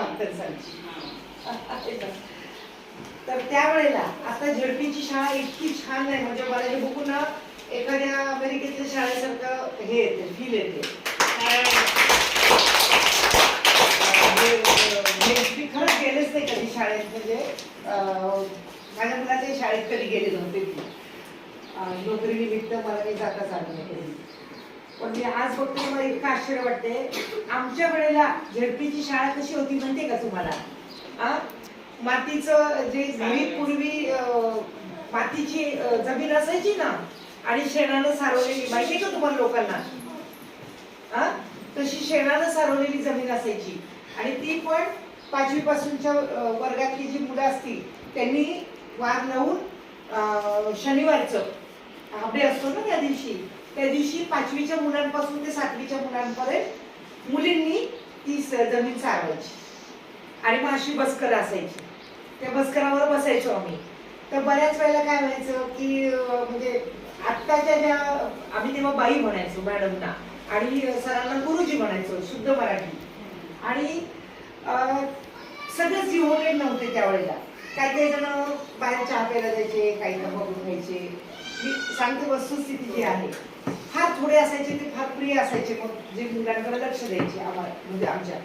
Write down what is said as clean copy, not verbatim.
72 सालची. तर त्यावेळेला आता झडपीची शाळा इतकी छान आहे, म्हणजे मला हे बघून ना एखाद्या अमेरिकेतल्या शाळेसारखं हे येते, फील येते. मी खरंच गेलेच नाही कधी शाळेत, म्हणजे माझ्या मुलाच्या शाळेत कधी गेले नव्हते मी, नोकरीनिमित्त मला काही जाताच आलं नाही कधी. पण मी आज बघते मला इतकं आश्चर्य वाटते. आमच्या वेळेला झडपीची शाळा कशी होती माहितीये का तुम्हाला? मातीचं जे घरी पूर्वी मातीची जमीन असायची ना, आणि शेणानं सारवलेली, माहितीये का तुम्हाला लोकांना? तशी शेणानं सारवलेली जमीन असायची. आणि ती पण 5वी पासूनच्या वर्गातली जी मुलं असतील त्यांनी वार लावून शनिवारचं हाफडे असतो ना त्या दिवशी 5वीच्या मुलांपासून ते 7वीच्या मुलांपर्यंत मुलींनी ती जमीन सारवायची. आणि मग अशी बसकर असायची, त्या बसकरावर बसायचो आम्ही. तर बऱ्याच वेळेला काय व्हायचं की म्हणजे आत्ताच्या ज्या आम्ही तेव्हा बाई म्हणायचो मॅडमना, आणि सरांना गुरुजी म्हणायचो शुद्ध मराठी. आणि सगळेच डिव्होटेड नव्हते त्यावेळेला. काही जण बाहेर चहा प्यायला जायचे, काही जण बघून घ्यायचे. मी सांगते वस्तुस्थिती जी आहे, फार थोडे असायचे ते फार प्रिय असायचे, मग जे मुलांकडे लक्ष द्यायचे आम्हाला, म्हणजे आमच्या.